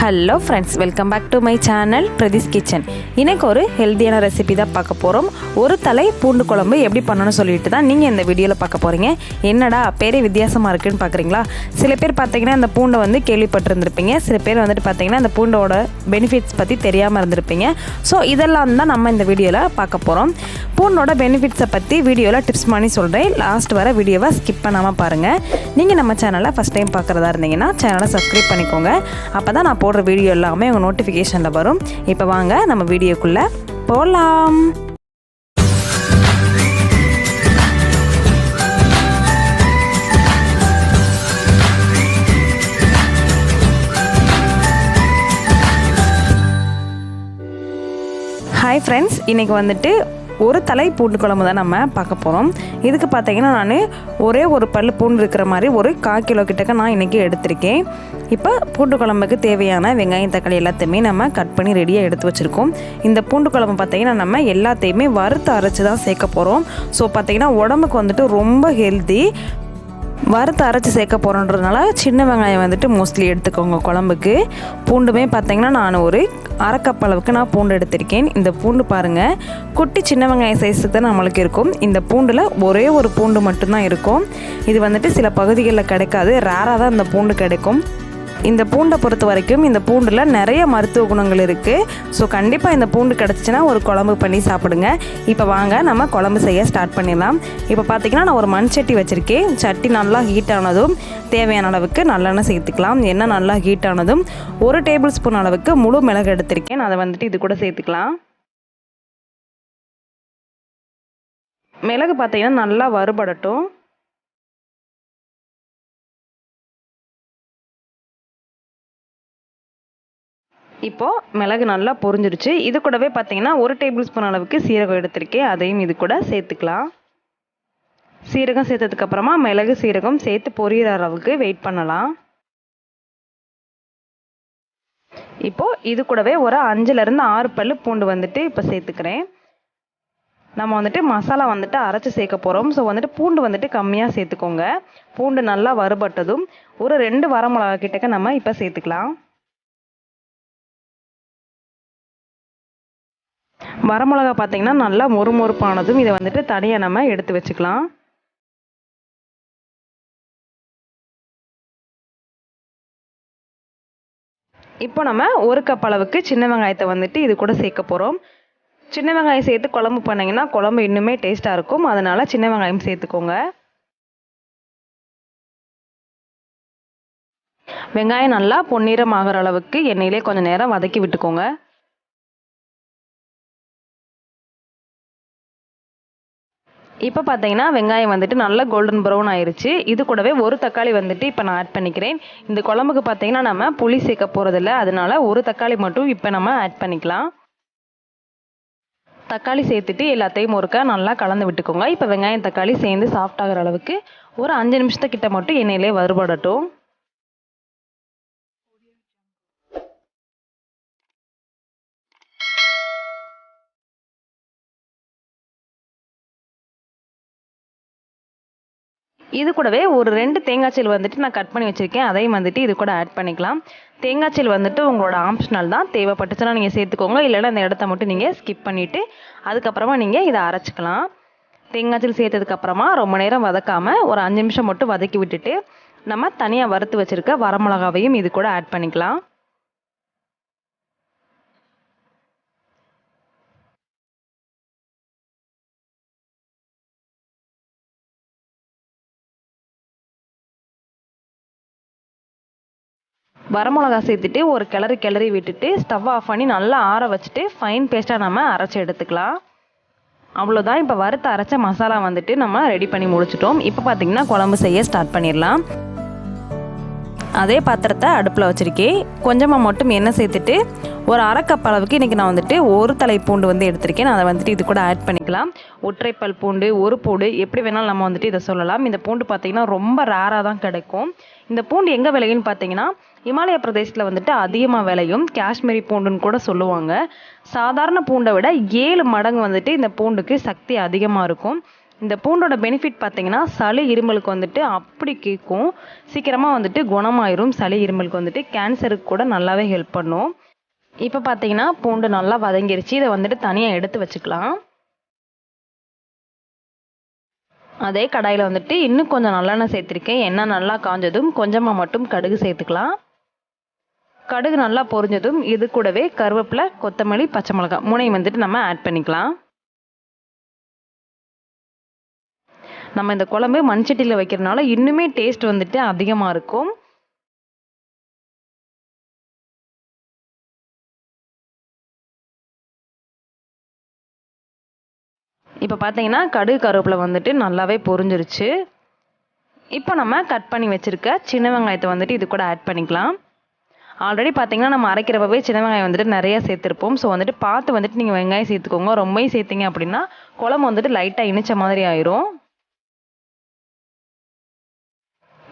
Hello friends, welcome back to my channel Prathi's kitchen. இன்றைக்கி ஒரு ஹெல்த்தியான ரெசிபி தான் பார்க்க போகிறோம். ஒரு தலை பூண்டு குழம்பு எப்படி பண்ணணும்னு சொல்லிட்டு தான் நீங்கள் இந்த வீடியோவில் பார்க்க போகிறீங்க. என்னடா பேரே வித்தியாசமாக இருக்குதுன்னு பார்க்குறீங்களா? சில பேர் பார்த்தீங்கன்னா இந்த பூண்டை வந்து கேள்விப்பட்டிருந்திருப்பீங்க. சில பேர் வந்துட்டு பார்த்தீங்கன்னா இந்த பூண்டோட பெனிஃபிட்ஸ் பற்றி தெரியாமல் இருந்திருப்பீங்க. ஸோ இதெல்லாம் தான் நம்ம இந்த வீடியோவில் பார்க்க போகிறோம். பூண்டோட பெனிஃபிட்ஸை பற்றி வீடியோவில் டிப்ஸ் பண்ணி சொல்கிறேன். லாஸ்ட் வர வீடியோவை ஸ்கிப் பண்ணாமல் பாருங்கள். நீங்கள் நம்ம சேனலை ஃபஸ்ட் டைம் பார்க்குறதா இருந்தீங்கன்னா சேனலை சப்ஸ்கிரைப் பண்ணிக்கோங்க. அப்போ தான் நான் போடுற வீடியோ எல்லாமே உங்கள் நோட்டிஃபிகேஷனில் வரும். இப்போ வாங்க நம்ம வீடியோக்குள்ளே போகலாம். ஹாய் ஃப்ரெண்ட்ஸ், இன்றைக்கி வந்துட்டு ஒரு தலை பூண்டு குழம்பு தான் நம்ம பார்க்க போகிறோம். இதுக்கு பார்த்தீங்கன்னா நான் ஒரே ஒரு பல் பூண்டு இருக்கிற மாதிரி ஒரு 1/4 கிலோ கிட்டக்க நான் இன்றைக்கி எடுத்திருக்கேன். இப்போ பூண்டு குழம்புக்கு தேவையான வெங்காயம் தக்காளி எல்லாத்தையுமே நம்ம கட் பண்ணி ரெடியாக எடுத்து வச்சுருக்கோம். இந்த பூண்டு குழம்பு பார்த்தீங்கன்னா நம்ம எல்லாத்தையுமே வறுத்து அரைச்சி தான் சேர்க்க போகிறோம். ஸோ பார்த்தீங்கன்னா உடம்புக்கு வந்துட்டு ரொம்ப ஹெல்த்தி. வறுத்து அரைச்சி சேர்க்க போகிறோன்றதுனால சின்ன வெங்காயம் வந்துட்டு மோஸ்ட்லி எடுத்துக்கோங்க குழம்புக்கு. பூண்டுமே பார்த்திங்கன்னா நான் ஒரு 1/2 கப் அளவுக்கு நான் பூண்டு எடுத்திருக்கேன். இந்த பூண்டு பாருங்கள், குட்டி சின்ன வெங்காயம் சைஸுக்கு தான் நம்மளுக்கு இருக்கும். இந்த பூண்டில் ஒரே ஒரு பூண்டு மட்டும்தான் இருக்கும். இது வந்துட்டு சில பகுதிகளில் கிடைக்காது, ரேராக தான் இந்த பூண்டு கிடைக்கும். இந்த பூண்டை பொறுத்த வரைக்கும் இந்த பூண்டில் நிறைய மருத்துவ குணங்கள் இருக்குது. ஸோ கண்டிப்பாக இந்த பூண்டு கிடச்சிச்சின்னா ஒரு குழம்பு பண்ணி சாப்பிடுங்க. இப்போ வாங்க நம்ம குழம்பு செய்ய ஸ்டார்ட் பண்ணிடலாம். இப்போ பார்த்திங்கன்னா நான் ஒரு மண் சட்டி வச்சுருக்கேன். சட்டி நல்லா ஹீட் ஆனதும் தேவையான அளவுக்கு நல்லெண்ணெய் சேர்த்துக்கலாம். எண்ணெய் நல்லா ஹீட் ஆனதும் 1 டேபிள் ஸ்பூன் அளவுக்கு முழு மிளகு எடுத்திருக்கேன். அதை வந்துட்டு இது கூட சேர்த்துக்கலாம். மிளகு பார்த்திங்கன்னா நல்லா வறுபடட்டும். இப்போது மிளகு நல்லா பொரிஞ்சிருச்சு. இது கூடவே பார்த்தீங்கன்னா 1 டேபிள் ஸ்பூன் அளவுக்கு சீரகம் எடுத்திருக்கேன். அதையும் இது கூட சேர்த்துக்கலாம். சீரகம் சேர்த்ததுக்கப்புறமா மிளகு சீரகம் சேர்த்து பொரியிற அளவுக்கு வெயிட் பண்ணலாம். இப்போது இது கூடவே ஒரு 5லேருந்து 6 பல்லு பூண்டு வந்துட்டு இப்போ சேர்த்துக்கிறேன். நம்ம வந்துட்டு மசாலா வந்துட்டு அரைச்சி சேர்க்க போகிறோம். ஸோ வந்துட்டு பூண்டு வந்துட்டு கம்மியாக சேர்த்துக்கோங்க. பூண்டு நல்லா வறுபட்டதும் ஒரு 2 வரமிளகா கிட்டக்க நம்ம இப்போ சேர்த்துக்கலாம். வரமிளகா பார்த்தீங்கன்னா நல்லா மொறுமொறுப்பானதும் இதை வந்துட்டு தனியாக நம்ம எடுத்து வச்சுக்கலாம். இப்போ நம்ம 1 கப் அளவுக்கு சின்ன வெங்காயத்தை வந்துட்டு இது கூட சேர்க்க போகிறோம். சின்ன வெங்காயம் சேர்த்து குழம்பு பண்ணிங்கன்னா குழம்பு இன்னுமே டேஸ்ட்டாக இருக்கும். அதனால் சின்ன வெங்காயம் சேர்த்துக்கோங்க. வெங்காயம் நல்லா பொன்னிறம் ஆகிற அளவுக்கு எண்ணெயிலே கொஞ்சம் நேரம் வதக்கி விட்டுக்கோங்க. இப்போ பார்த்தீங்கன்னா வெங்காயம் வந்துட்டு நல்லா கோல்டன் ப்ரௌன் ஆயிடுச்சு. இது கூடவே ஒரு தக்காளி வந்துட்டு இப்போ நான் ஆட் பண்ணிக்கிறேன். இந்த குழம்புக்கு பார்த்தீங்கன்னா நம்ம புளி சேர்க்க போகிறதில்ல, அதனால ஒரு தக்காளி மட்டும் இப்போ நம்ம ஆட் பண்ணிக்கலாம். தக்காளி சேர்த்துட்டு எல்லாத்தையும் ஒருக்கா நல்லா கலந்து விட்டுக்கோங்க. இப்போ வெங்காயம் தக்காளி சேர்ந்து சாஃப்ட் ஆகிற அளவுக்கு ஒரு 5 நிமிஷத்துக்கிட்ட மட்டும் எண்ணெயிலே வறுபடட்டும். இது கூடவே ஒரு 2 தேங்காய்ச்சல் வந்துட்டு நான் கட் பண்ணி வச்சுருக்கேன். அதையும் வந்துட்டு இது கூட ஆட் பண்ணிக்கலாம். தேங்காய்ச்சல் வந்துட்டு உங்களோட ஆப்ஷனல் தான். தேவைப்பட்டுச்சுன்னா நீங்கள் சேர்த்துக்கோங்க, இல்லைன்னா அந்த இடத்த மட்டும் நீங்கள் ஸ்கிப் பண்ணிவிட்டு அதுக்கப்புறமா நீங்கள் இதை அரைச்சிக்கலாம். தேங்காய்ச்சல் சேர்த்ததுக்கப்புறமா ரொம்ப நேரம் வதக்காமல் ஒரு 5 நிமிஷம் மட்டும் வதக்கி விட்டுட்டு நம்ம தனியாக வறுத்து வச்சுருக்க வரமிளகாவையும் இது கூட ஆட் பண்ணிக்கலாம். வரமிளகா சேர்த்துட்டு ஒரு கிளறி விட்டுட்டு ஸ்டவ் ஆஃப் பண்ணி நல்லா ஆற வச்சுட்டு ஃபைன் பேஸ்ட்டாக நம்ம அரைச்சி எடுத்துக்கலாம். அவ்வளோதான். இப்போ வறுத்து அரைச்ச மசாலா வந்துட்டு நம்ம ரெடி பண்ணி முடிச்சிட்டோம். இப்போ பார்த்திங்கன்னா குழம்பு செய்ய ஸ்டார்ட் பண்ணிடலாம். அதே பாத்திரத்தை அடுப்பில் வச்சுருக்கேன். கொஞ்சமாக மட்டும் எண்ணெய் சேர்த்துட்டு ஒரு 1/2 கப் அளவுக்கு இன்றைக்கி நான் வந்துட்டு ஒரு தலை பூண்டு வந்து எடுத்திருக்கேன். அதை வந்துட்டு இது கூட ஆட் பண்ணிக்கலாம். ஒற்றைப்பல் பூண்டு, ஒரு பூண்டு, எப்படி வேணாலும் நம்ம வந்துட்டு இதை சொல்லலாம். இந்த பூண்டு பார்த்திங்கன்னா ரொம்ப ரேராக தான் கிடைக்கும். இந்த பூண்டு எங்கே விளையுன்னு பார்த்தீங்கன்னா இமாலய பிரதேசத்தில் வந்துட்டு அதிகமாக விளையும். காஷ்மீரி பூண்டுன்னு கூட சொல்லுவாங்க. சாதாரண பூண்டை விட 7 மடங்கு வந்துட்டு இந்த பூண்டுக்கு சக்தி அதிகமாக இருக்கும். இந்த பூண்டோட பெனிஃபிட் பார்த்தீங்கன்னா சளி இருமலுக்கு வந்துட்டு அப்படி கேட்கும். சீக்கிரமாக வந்துட்டு குணமாயிரும். சளி இருமலுக்கு வந்துட்டு கேன்சருக்கு கூட நல்லாவே ஹெல்ப் பண்ணும். இப்போ பார்த்தீங்கன்னா பூண்டு நல்லா வதங்கிருச்சு. இதை வந்துட்டு தனியாக எடுத்து வச்சுக்கலாம். அதே கடாயில் வந்துட்டு இன்னும் கொஞ்சம் நல்லெண்ணெய் சேர்த்துருக்கேன். எண்ணெய் நல்லா காஞ்சதும் கொஞ்சமாக மட்டும் கடுகு சேர்த்துக்கலாம். கடுகு நல்லா பொரிஞ்சதும் இது கூடவே கருவேப்பிலை, கொத்தமல்லி, பச்சை மிளகாய் மூணையும் வந்துட்டு நம்ம ஆட் பண்ணிக்கலாம். நம்ம இந்த குழம்பு மண்சட்டியில் வைக்கிறதுனால இன்னுமே டேஸ்ட் வந்துட்டு அதிகமாக இருக்கும். இப்போ பார்த்தீங்கன்னா கடுகு கருவேப்பிலை வந்துட்டு நல்லாவே பொரிஞ்சிருச்சு. இப்போ நம்ம கட் பண்ணி வச்சுருக்க சின்ன வெங்காயத்தை வந்துட்டு இது கூட ஆட் பண்ணிக்கலாம். ஆல்ரெடி பார்த்தீங்கன்னா நம்ம அரைக்கிறப்பவே சின்ன வெங்காயம் வந்துட்டு நிறைய சேர்த்துருப்போம். ஸோ வந்துட்டு பார்த்து வந்துட்டு நீங்கள் வெங்காயம் சேர்த்துக்கோங்க. ரொம்பவும் சேர்த்திங்க அப்படின்னா குழம்பு வந்துட்டு லைட்டாக இனிச்ச மாதிரி ஆயிரும்.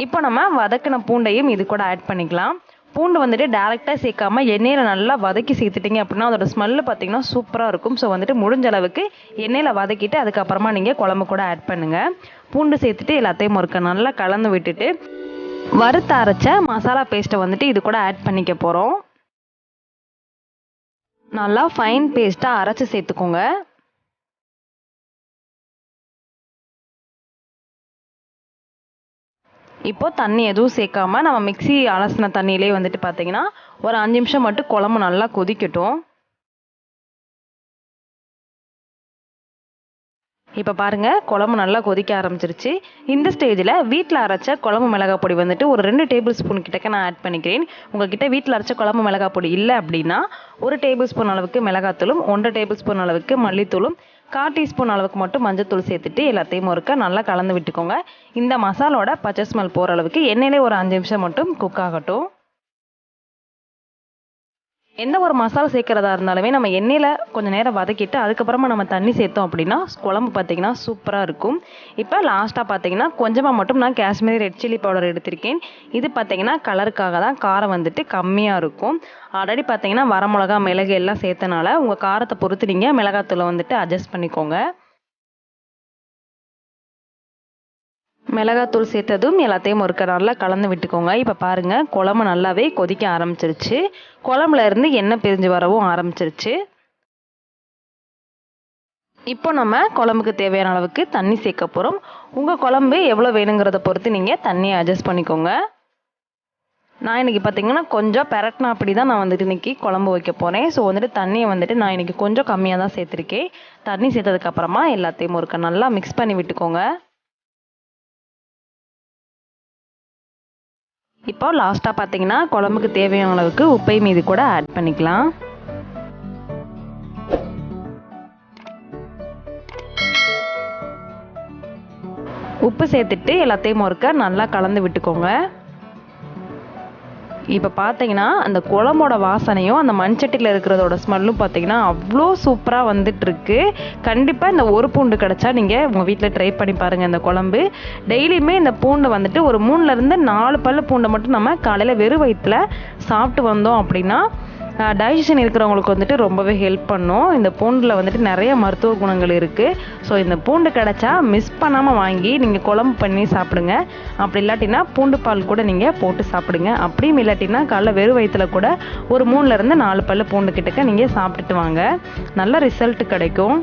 இப்போ நம்ம வதக்கின பூண்டையும் இது கூட ஆட் பண்ணிக்கலாம். பூண்டு வந்துட்டு டேரெக்டாக சேர்க்காம எண்ணெயில் நல்லா வதக்கி சேர்த்துட்டிங்க அப்படின்னா அதோட ஸ்மெல்லு பார்த்தீங்கன்னா சூப்பராக இருக்கும். ஸோ வந்துட்டு முடிஞ்ச அளவுக்கு எண்ணெயில் வதக்கிட்டு அதுக்கப்புறமா நீங்கள் குழம்பு கூட ஆட் பண்ணுங்கள். பூண்டு சேர்த்துட்டு எல்லாத்தையும் ஒருக்க நல்லா கலந்து விட்டுட்டு வறுத்து அரைச்ச மசாலா பேஸ்ட்டை வந்துட்டு இது கூட ஆட் பண்ணிக்க போகிறோம். நல்லா ஃபைன் பேஸ்ட்டாக அரைச்சி சேர்த்துக்கோங்க. இப்போ தண்ணி எதுவும் சேர்க்காம நம்ம மிக்ஸி அலசின தண்ணியிலே வந்துட்டு பார்த்தீங்கன்னா ஒரு 5 நிமிஷம் மட்டும் குழம்பு நல்லா கொதிக்கட்டும். இப்போ பாருங்கள் குழம்பு நல்லா கொதிக்க ஆரம்பிச்சிருச்சு. இந்த ஸ்டேஜில் வீட்டில் அரைச்ச குழம்பு மிளகாய் பொடி வந்துட்டு ஒரு 2 டேபிள் ஸ்பூன் கிட்டக்க நான் ஆட் பண்ணிக்கிறேன். உங்கள்கிட்ட வீட்டில் அரைச்ச குழம்பு மிளகாய் பொடி இல்லை அப்படின்னா 1 டேபிள் ஸ்பூன் அளவுக்கு மிளகாத்தூளும் 1 டேபிள் ஸ்பூன் அளவுக்கு மல்லித்தூளும் 1/4 டீஸ்பூன் அளவுக்கு மட்டும் மஞ்சத்தூள் சேர்த்துட்டு எல்லாத்தையும் ஒருக்க நல்லா கலந்து விட்டுக்கோங்க. இந்த மசாலோட பச்சை ஸ்மெல் போகிற அளவுக்கு எண்ணெயிலே ஒரு 5 நிமிஷம் மட்டும் குக் ஆகட்டும். எந்த ஒரு மசாலா சேர்க்குறதா இருந்தாலுமே நம்ம எண்ணெயில் கொஞ்சம் நேரம் வதக்கிட்டு அதுக்கப்புறமா நம்ம தண்ணி சேர்த்தோம் அப்படின்னா குழம்பு பார்த்திங்கன்னா சூப்பராக இருக்கும். இப்போ லாஸ்ட்டாக பார்த்தீங்கன்னா கொஞ்சமாக மட்டும் நான் காஷ்மீரி ரெட் சில்லி பவுடர் எடுத்திருக்கேன். இது பார்த்திங்கன்னா கலருக்காக தான், காரம் வந்துட்டு கம்மியாக இருக்கும். ஆல்ரெடி பார்த்தீங்கன்னா வரமிளகா, மிளகு எல்லாம் சேர்த்தனால உங்கள் காரத்தை பொறுத்து நீங்கள் மிளகாத்தூளை வந்துட்டு அட்ஜஸ்ட் பண்ணிக்கோங்க. மிளகாத்தூள் சேர்த்ததும் எல்லாத்தையும் ஒருக்க நல்லா கலந்து விட்டுக்கோங்க. இப்போ பாருங்கள் குழம்பு நல்லாவே கொதிக்க ஆரம்பிச்சிருச்சு. குழம்புல இருந்து எண்ணெய் பிரிஞ்சு வரவும் ஆரம்பிச்சிருச்சு. இப்போ நம்ம குழம்புக்கு தேவையான அளவுக்கு தண்ணி சேர்க்க போகிறோம். உங்கள் குழம்பு எவ்வளோ வேணுங்கிறத பொறுத்து நீங்கள் தண்ணியை அட்ஜஸ்ட் பண்ணிக்கோங்க. நான் இன்றைக்கி பார்த்தீங்கன்னா கொஞ்சம் பெரட்டினா அப்படி தான் நான் வந்துட்டு இன்றைக்கி குழம்பு வைக்க போகிறேன். ஸோ வந்துட்டு தண்ணியை வந்துட்டு நான் இன்றைக்கி கொஞ்சம் கம்மியாக தான் சேர்த்துருக்கேன். தண்ணி சேர்த்ததுக்கப்புறமா எல்லாத்தையும் ஒருக்க நல்லா மிக்ஸ் பண்ணி விட்டுக்கோங்க. இப்போ லாஸ்ட்டாக பார்த்தீங்கன்னா குழம்புக்கு தேவையான அளவுக்கு உப்பையும் இது கூட ஆட் பண்ணிக்கலாம். உப்பு சேர்த்துட்டு எல்லாத்தையும் ஒருக்க நல்லா கலந்து விட்டுக்கோங்க. இப்போ பார்த்தீங்கன்னா அந்த குழம்போட வாசனையும் அந்த மண்சட்டியில் இருக்கிறதோட ஸ்மெல்லும் பார்த்தீங்கன்னா அவ்வளோ சூப்பராக வந்துட்டுருக்கு. கண்டிப்பாக இந்த ஒரு பூண்டு கிடச்சா நீங்கள் உங்கள் வீட்டில் ட்ரை பண்ணி பாருங்கள். இந்த குழம்பு டெய்லியுமே இந்த பூண்டு வந்துட்டு ஒரு 3லேருந்து 4 பல்லு பூண்டை மட்டும் நம்ம காலையில் வெறும் வயிற்றில் சாப்பிட்டு வந்தோம் அப்படின்னா டைஜஷன் இருக்கிறவங்களுக்கு வந்துட்டு ரொம்பவே ஹெல்ப் பண்ணும். இந்த பூண்டில் வந்துட்டு நிறைய மருத்துவ குணங்கள் இருக்குது. ஸோ இந்த பூண்டு கிடச்சா மிஸ் பண்ணாமல் வாங்கி நீங்கள் குழம்பு பண்ணி சாப்பிடுங்க. அப்படி இல்லாட்டினா பூண்டு பால் கூட நீங்கள் போட்டு சாப்பிடுங்க. அப்படியும் இல்லாட்டினா காலைல வெறும் வயிற்றில் கூட ஒரு 3லேருந்து 4 பல்லு பூண்டு கிட்டக்க நீங்கள் சாப்பிட்டுட்டு வாங்க, நல்ல ரிசல்ட் கிடைக்கும்.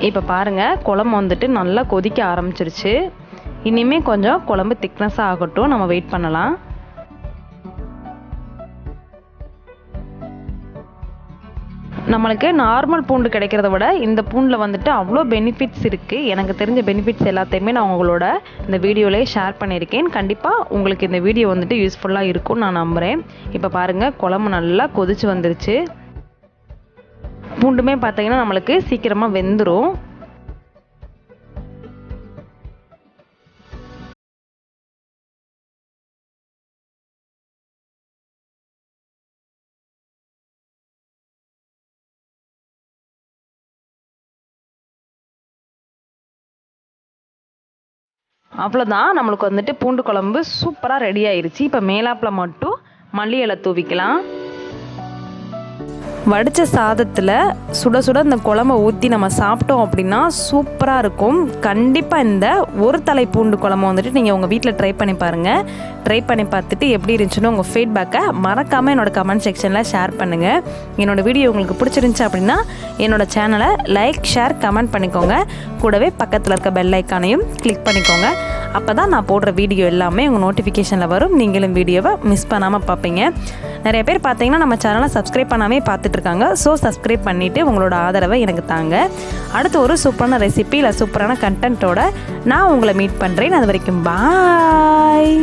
இப்போ பாருங்கள் குழம்பு வந்துட்டு நல்லா கொதிக்க ஆரம்பிச்சிருச்சு. இனிமேல் கொஞ்சம் குழம்பு திக்னஸாக ஆகட்டும், நம்ம வெயிட் பண்ணலாம். நம்மளுக்கு நார்மல் பூண்டு கிடைக்கிறத விட இந்த பூண்டில் வந்துட்டு அவ்வளோ பெனிஃபிட்ஸ் இருக்குது. எனக்கு தெரிஞ்ச பெனிஃபிட்ஸ் எல்லாத்தையுமே நான் உங்களோட இந்த வீடியோவிலே ஷேர் பண்ணியிருக்கேன். கண்டிப்பாக உங்களுக்கு இந்த வீடியோ வந்துட்டு யூஸ்ஃபுல்லாக இருக்கும்னு நான் நம்புகிறேன். இப்போ பாருங்கள் குழம்பு நல்லா கொதிச்சு வந்துருச்சு. பூண்டுமே பார்த்தீங்கன்னா நம்மளுக்கு சீக்கிரமாக வெந்துடும். அவ்வளோதான், நம்மளுக்கு வந்துட்டு பூண்டு குழம்பு சூப்பராக ரெடி ஆயிடுச்சு. இப்போ மேலாப்பில் மட்டும் மல்லி இலை தூவிக்கலாம். வடித்த சாதத்தில் சுட சுட இந்த குழம்பை ஊற்றி நம்ம சாப்பிட்டோம் அப்படின்னா சூப்பராக இருக்கும். கண்டிப்பாக இந்த ஒரு தலை பூண்டு குழம்பு வந்துட்டு நீங்கள் உங்கள் வீட்டில் ட்ரை பண்ணி பாருங்கள். ட்ரை பண்ணி பார்த்துட்டு எப்படி இருந்துச்சுன்னு உங்கள் ஃபீட்பேக்கை மறக்காமல் என்னோடய கமெண்ட் செக்ஷனில் ஷேர் பண்ணுங்கள். என்னோடய வீடியோ உங்களுக்கு பிடிச்சிருந்துச்சி அப்படின்னா என்னோடய சேனலை லைக், ஷேர், கமெண்ட் பண்ணிக்கோங்க. கூடவே பக்கத்தில் இருக்க பெல் ஐக்கானையும் கிளிக் பண்ணிக்கோங்க. அப்போ தான் நான் போடுற வீடியோ எல்லாமே உங்கள் நோட்டிஃபிகேஷனில் வரும். நீங்களும் வீடியோவை மிஸ் பண்ணாமல் பார்ப்பீங்க. நிறைய பேர் பார்த்தீங்கன்னா நம்ம சேனலை சப்ஸ்கிரைப் பண்ணாமே பார்த்துட்ருக்காங்க. ஸோ சப்ஸ்கிரைப் பண்ணிவிட்டு உங்களோட ஆதரவை எனக்கு தாங்க. அடுத்து ஒரு சூப்பரான ரெசிபி இல்லை சூப்பரான கண்டென்ட்டோட நான் உங்களை மீட் பண்ணுறேன். அது வரைக்கும் பாய்.